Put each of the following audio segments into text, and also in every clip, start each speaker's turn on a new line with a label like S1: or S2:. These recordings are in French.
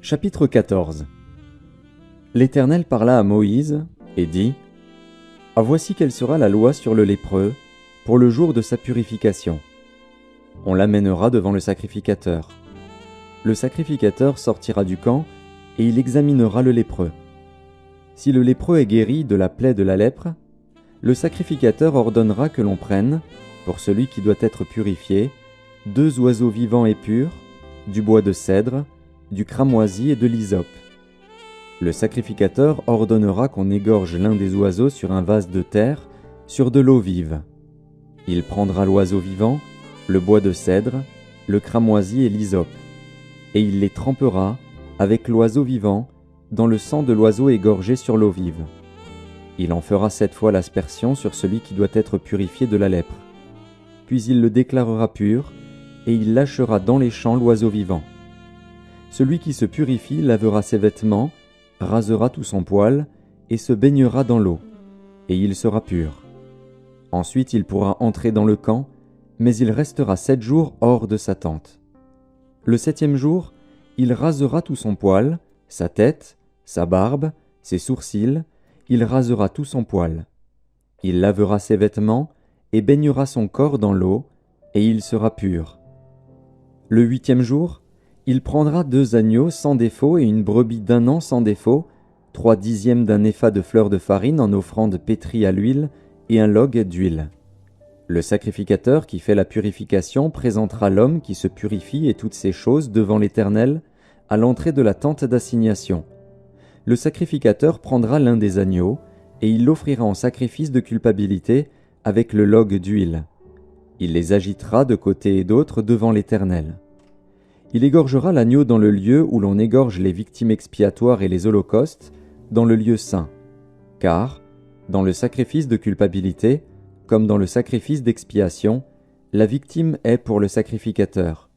S1: Chapitre 14. L'Éternel parla à Moïse et dit : Ah, voici quelle sera la loi sur le lépreux pour le jour de sa purification. On l'amènera devant le sacrificateur. Le sacrificateur sortira du camp et il examinera le lépreux. Si le lépreux est guéri de la plaie de la lèpre, le sacrificateur ordonnera que l'on prenne, pour celui qui doit être purifié, 2 oiseaux vivants et purs, du bois de cèdre, du cramoisi et de l'hysope. Le sacrificateur ordonnera qu'on égorge l'un des oiseaux sur un vase de terre, sur de l'eau vive. Il prendra l'oiseau vivant, le bois de cèdre, le cramoisi et l'hysope, et il les trempera, avec l'oiseau vivant, dans le sang de l'oiseau égorgé sur l'eau vive. Il en fera 7 fois l'aspersion sur celui qui doit être purifié de la lèpre. Puis il le déclarera pur, et il lâchera dans les champs l'oiseau vivant. Celui qui se purifie lavera ses vêtements, rasera tout son poil, et se baignera dans l'eau, et il sera pur. Ensuite il pourra entrer dans le camp, mais il restera 7 jours hors de sa tente. Le 7e jour, il rasera tout son poil, sa tête, sa barbe, ses sourcils, il rasera tout son poil. Il lavera ses vêtements, et baignera son corps dans l'eau, et il sera pur. Le 8e jour, il prendra 2 agneaux sans défaut et une brebis d'1 an sans défaut, 3/10 d'un épha de fleur de farine en offrande pétrie à l'huile et un log d'huile. Le sacrificateur qui fait la purification présentera l'homme qui se purifie et toutes ces choses devant l'Éternel à l'entrée de la tente d'assignation. Le sacrificateur prendra l'un des agneaux et il l'offrira en sacrifice de culpabilité avec le log d'huile. Il les agitera de côté et d'autre devant l'Éternel. Il égorgera l'agneau dans le lieu où l'on égorge les victimes expiatoires et les holocaustes, dans le lieu saint. Car, dans le sacrifice de culpabilité, comme dans le sacrifice d'expiation, la victime est pour le sacrificateur.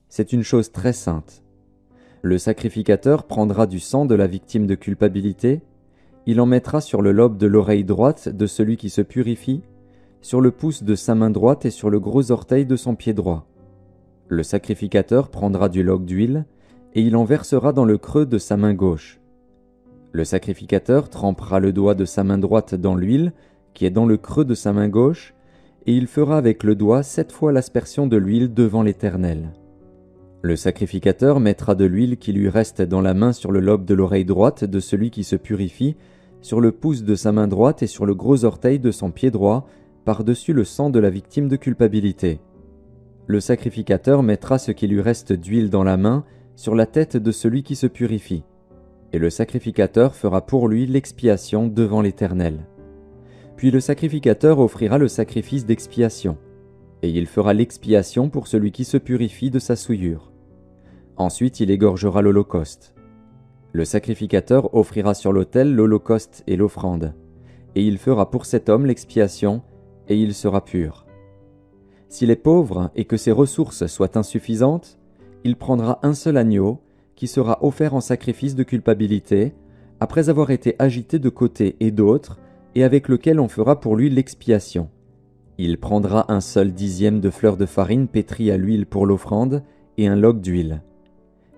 S1: C'est une chose très sainte. Le sacrificateur prendra du sang de la victime de culpabilité, il en mettra sur le lobe de l'oreille droite de celui qui se purifie, sur le pouce de sa main droite et sur le gros orteil de son pied droit. Le sacrificateur prendra du log d'huile, et il en versera dans le creux de sa main gauche. Le sacrificateur trempera le doigt de sa main droite dans l'huile, qui est dans le creux de sa main gauche, et il fera avec le doigt 7 fois l'aspersion de l'huile devant l'Éternel. Le sacrificateur mettra de l'huile qui lui reste dans la main sur le lobe de l'oreille droite de celui qui se purifie, sur le pouce de sa main droite et sur le gros orteil de son pied droit, par-dessus le sang de la victime de culpabilité. Le sacrificateur mettra ce qui lui reste d'huile dans la main sur la tête de celui qui se purifie, et le sacrificateur fera pour lui l'expiation devant l'Éternel. Puis le sacrificateur offrira le sacrifice d'expiation, et il fera l'expiation pour celui qui se purifie de sa souillure. Ensuite il égorgera l'holocauste. Le sacrificateur offrira sur l'autel l'holocauste et l'offrande, et il fera pour cet homme l'expiation, et il sera pur. S'il est pauvre et que ses ressources soient insuffisantes, il prendra un seul agneau qui sera offert en sacrifice de culpabilité, après avoir été agité de côté et d'autre, et avec lequel on fera pour lui l'expiation. Il prendra un seul 10e de fleur de farine pétrie à l'huile pour l'offrande et un log d'huile.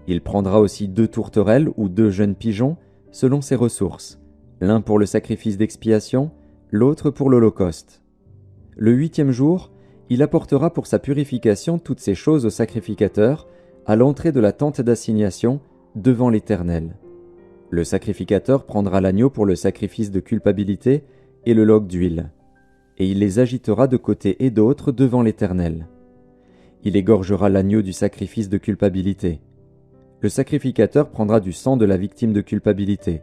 S1: Il prendra aussi 2 tourterelles ou 2 jeunes pigeons, selon ses ressources, l'un pour le sacrifice d'expiation, l'autre pour l'holocauste. Le 8e jour, il apportera pour sa purification toutes ces choses au sacrificateur, à l'entrée de la tente d'assignation, devant l'Éternel. Le sacrificateur prendra l'agneau pour le sacrifice de culpabilité et le log d'huile, et il les agitera de côté et d'autre devant l'Éternel. Il égorgera l'agneau du sacrifice de culpabilité. Le sacrificateur prendra du sang de la victime de culpabilité.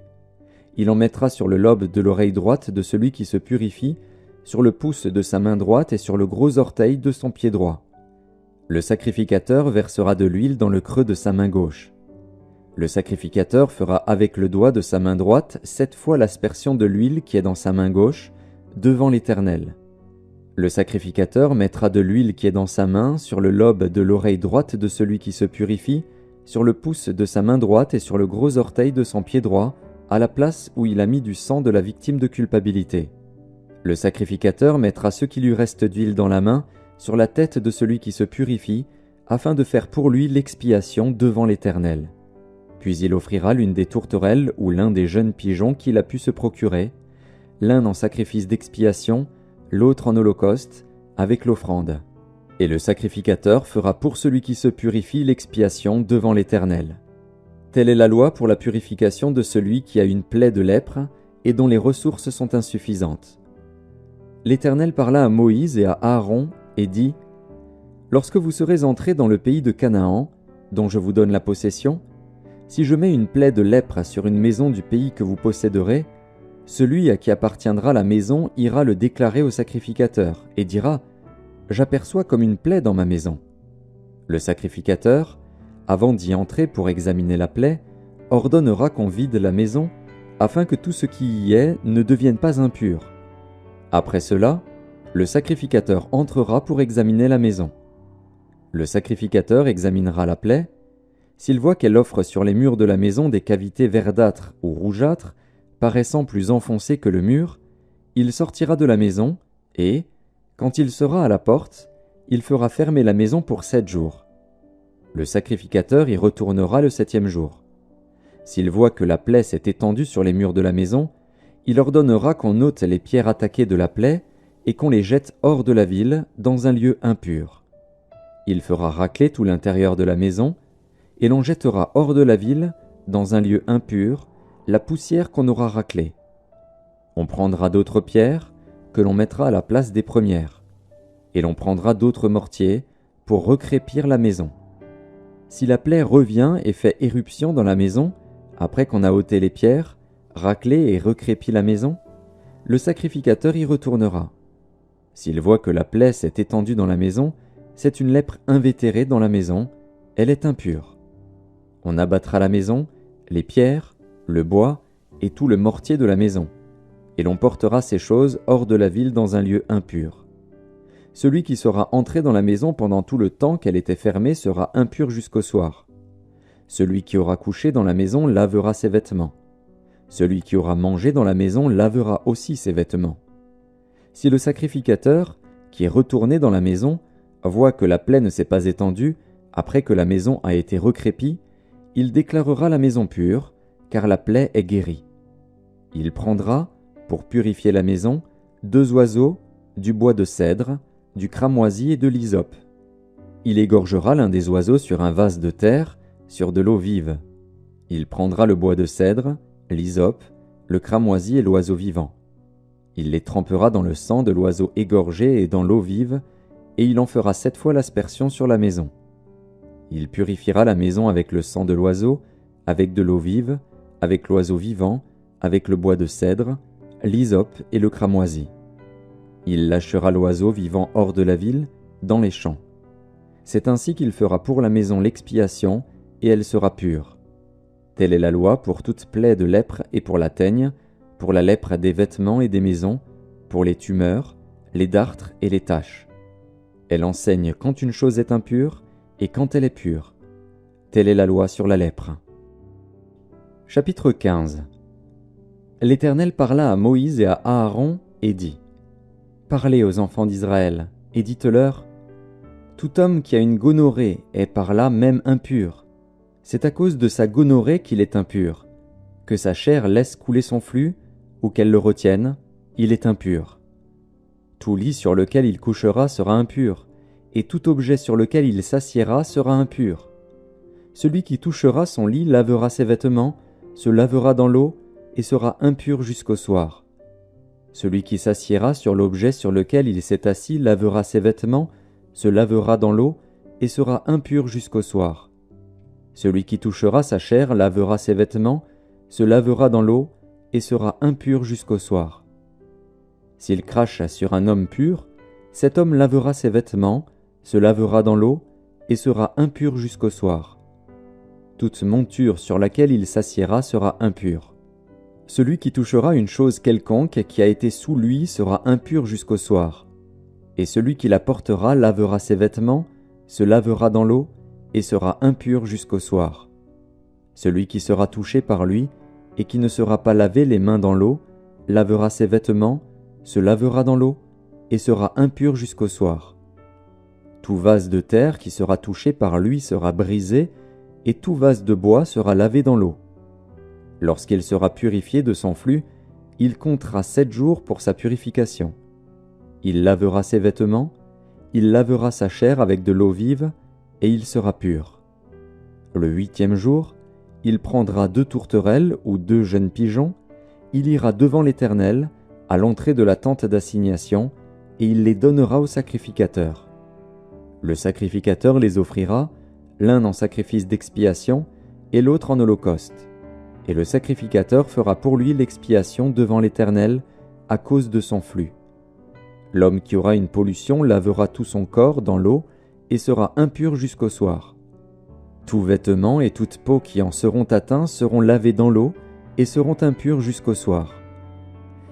S1: Il en mettra sur le lobe de l'oreille droite de celui qui se purifie, sur le pouce de sa main droite et sur le gros orteil de son pied droit. Le sacrificateur versera de l'huile dans le creux de sa main gauche. Le sacrificateur fera avec le doigt de sa main droite 7 fois l'aspersion de l'huile qui est dans sa main gauche, devant l'Éternel. Le sacrificateur mettra de l'huile qui est dans sa main sur le lobe de l'oreille droite de celui qui se purifie, sur le pouce de sa main droite et sur le gros orteil de son pied droit, à la place où il a mis du sang de la victime de culpabilité. Le sacrificateur mettra ce qui lui reste d'huile dans la main sur la tête de celui qui se purifie, afin de faire pour lui l'expiation devant l'Éternel. Puis il offrira l'une des tourterelles ou l'un des jeunes pigeons qu'il a pu se procurer, l'un en sacrifice d'expiation, l'autre en holocauste, avec l'offrande. Et le sacrificateur fera pour celui qui se purifie l'expiation devant l'Éternel. Telle est la loi pour la purification de celui qui a une plaie de lèpre et dont les ressources sont insuffisantes. L'Éternel parla à Moïse et à Aaron et dit : « Lorsque vous serez entrés dans le pays de Canaan, dont je vous donne la possession, si je mets une plaie de lèpre sur une maison du pays que vous posséderez, celui à qui appartiendra la maison ira le déclarer au sacrificateur et dira : « J'aperçois comme une plaie dans ma maison. » Le sacrificateur, avant d'y entrer pour examiner la plaie, ordonnera qu'on vide la maison, afin que tout ce qui y est ne devienne pas impur. Après cela, le sacrificateur entrera pour examiner la maison. Le sacrificateur examinera la plaie. S'il voit qu'elle offre sur les murs de la maison des cavités verdâtres ou rougeâtres, paraissant plus enfoncées que le mur, il sortira de la maison et, quand il sera à la porte, il fera fermer la maison pour 7 jours. Le sacrificateur y retournera le 7e jour. S'il voit que la plaie s'est étendue sur les murs de la maison, il ordonnera qu'on ôte les pierres attaquées de la plaie et qu'on les jette hors de la ville dans un lieu impur. Il fera racler tout l'intérieur de la maison, et l'on jettera hors de la ville, dans un lieu impur, la poussière qu'on aura raclée. On prendra d'autres pierres, que l'on mettra à la place des premières, et l'on prendra d'autres mortiers pour recrépir la maison. Si la plaie revient et fait éruption dans la maison, après qu'on a ôté les pierres, raclé et recrépi la maison, le sacrificateur y retournera. S'il voit que la plaie s'est étendue dans la maison, c'est une lèpre invétérée dans la maison, elle est impure. On abattra la maison, les pierres, le bois et tout le mortier de la maison, et l'on portera ces choses hors de la ville dans un lieu impur. Celui qui sera entré dans la maison pendant tout le temps qu'elle était fermée sera impur jusqu'au soir. Celui qui aura couché dans la maison lavera ses vêtements. Celui qui aura mangé dans la maison lavera aussi ses vêtements. Si le sacrificateur, qui est retourné dans la maison, voit que la plaie ne s'est pas étendue après que la maison a été recrépie, il déclarera la maison pure, car la plaie est guérie. Il prendra, pour purifier la maison, 2 oiseaux, du bois de cèdre, du cramoisi et de l'hysope. Il égorgera l'un des oiseaux sur un vase de terre, sur de l'eau vive. Il prendra le bois de cèdre, l'hysope, le cramoisi et l'oiseau vivant. Il les trempera dans le sang de l'oiseau égorgé et dans l'eau vive, et il en fera 7 fois l'aspersion sur la maison. Il purifiera la maison avec le sang de l'oiseau, avec de l'eau vive, avec l'oiseau vivant, avec le bois de cèdre, l'hysope et le cramoisi. Il lâchera l'oiseau vivant hors de la ville, dans les champs. C'est ainsi qu'il fera pour la maison l'expiation, et elle sera pure. Telle est la loi pour toute plaie de lèpre et pour la teigne, pour la lèpre des vêtements et des maisons, pour les tumeurs, les dartres et les taches. Elle enseigne quand une chose est impure et quand elle est pure. Telle est la loi sur la lèpre. Chapitre 15. L'Éternel parla à Moïse et à Aaron et dit : Parlez aux enfants d'Israël et dites-leur : Tout homme qui a une gonorrhée est par là même impur. C'est à cause de sa gonorrhée qu'il est impur. Que sa chair laisse couler son flux, ou qu'elle le retienne, il est impur. Tout lit sur lequel il couchera sera impur, et tout objet sur lequel il s'assiera sera impur. Celui qui touchera son lit lavera ses vêtements, se lavera dans l'eau, et sera impur jusqu'au soir. Celui qui s'assiera sur l'objet sur lequel il s'est assis lavera ses vêtements, se lavera dans l'eau, et sera impur jusqu'au soir. Celui qui touchera sa chair lavera ses vêtements, se lavera dans l'eau, et sera impur jusqu'au soir. S'il crache sur un homme pur, cet homme lavera ses vêtements, se lavera dans l'eau, et sera impur jusqu'au soir. Toute monture sur laquelle il s'assiera sera impure. Celui qui touchera une chose quelconque qui a été sous lui sera impur jusqu'au soir. Et celui qui la portera lavera ses vêtements, se lavera dans l'eau, et sera impur jusqu'au soir. Celui qui sera touché par lui, et qui ne sera pas lavé les mains dans l'eau, lavera ses vêtements, se lavera dans l'eau, et sera impur jusqu'au soir. Tout vase de terre qui sera touché par lui sera brisé, et tout vase de bois sera lavé dans l'eau. Lorsqu'il sera purifié de son flux, il comptera 7 jours pour sa purification. Il lavera ses vêtements, il lavera sa chair avec de l'eau vive, et il sera pur. Le 8e jour, il prendra 2 tourterelles ou 2 jeunes pigeons, il ira devant l'Éternel, à l'entrée de la tente d'assignation, et il les donnera au sacrificateur. Le sacrificateur les offrira, l'un en sacrifice d'expiation et l'autre en holocauste. Et le sacrificateur fera pour lui l'expiation devant l'Éternel à cause de son flux. L'homme qui aura une pollution lavera tout son corps dans l'eau et sera impur jusqu'au soir. Tout vêtement et toute peau qui en seront atteints seront lavés dans l'eau et seront impurs jusqu'au soir.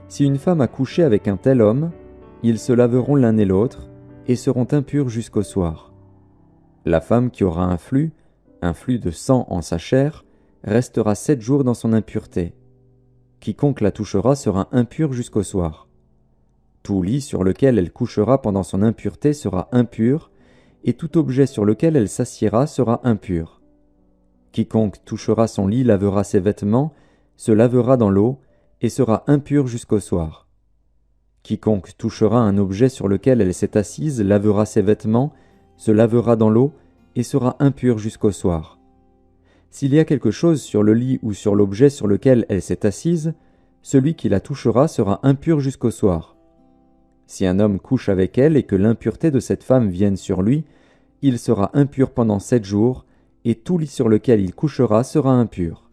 S1: Si une femme a couché avec un tel homme, ils se laveront l'un et l'autre et seront impurs jusqu'au soir. La femme qui aura un flux de sang en sa chair, restera 7 jours dans son impureté. Quiconque la touchera sera impur jusqu'au soir. Tout lit sur lequel elle couchera pendant son impureté sera impur, et tout objet sur lequel elle s'assiera sera impur. Quiconque touchera son lit lavera ses vêtements, se lavera dans l'eau, et sera impur jusqu'au soir. Quiconque touchera un objet sur lequel elle s'est assise lavera ses vêtements, se lavera dans l'eau, et sera impur jusqu'au soir. S'il y a quelque chose sur le lit ou sur l'objet sur lequel elle s'est assise, celui qui la touchera sera impur jusqu'au soir. Si un homme couche avec elle et que l'impureté de cette femme vienne sur lui, il sera impur pendant 7 jours, et tout lit sur lequel il couchera sera impur.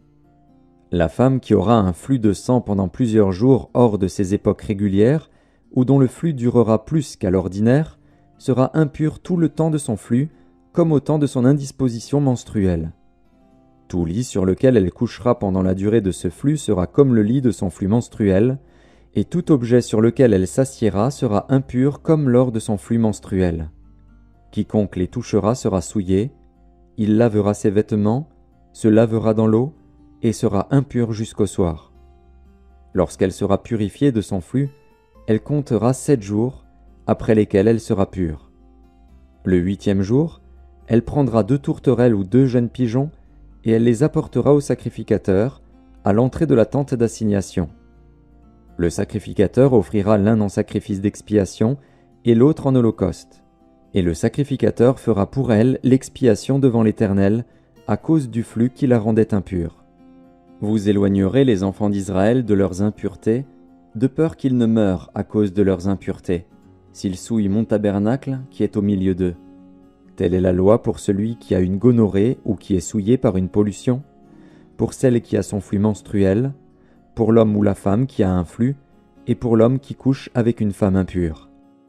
S1: La femme qui aura un flux de sang pendant plusieurs jours hors de ses époques régulières, ou dont le flux durera plus qu'à l'ordinaire, sera impure tout le temps de son flux, comme au temps de son indisposition menstruelle. Tout lit sur lequel elle couchera pendant la durée de ce flux sera comme le lit de son flux menstruel, et tout objet sur lequel elle s'assiera sera impur comme lors de son flux menstruel. Quiconque les touchera sera souillé, il lavera ses vêtements, se lavera dans l'eau, et sera impur jusqu'au soir. Lorsqu'elle sera purifiée de son flux, elle comptera 7 jours, après lesquels elle sera pure. Le 8e jour, elle prendra 2 tourterelles ou 2 jeunes pigeons, et elle les apportera au sacrificateur, à l'entrée de la tente d'assignation. Le sacrificateur offrira l'un en sacrifice d'expiation et l'autre en holocauste, et le sacrificateur fera pour elle l'expiation devant l'Éternel, à cause du flux qui la rendait impure. Vous éloignerez les enfants d'Israël de leurs impuretés, de peur qu'ils ne meurent à cause de leurs impuretés, s'ils souillent mon tabernacle qui est au milieu d'eux. Telle est la loi pour celui qui a une gonorrhée ou qui est souillé par une pollution, pour celle qui a son flux menstruel, pour l'homme ou la femme qui a un flux, et pour l'homme qui couche avec une femme impure.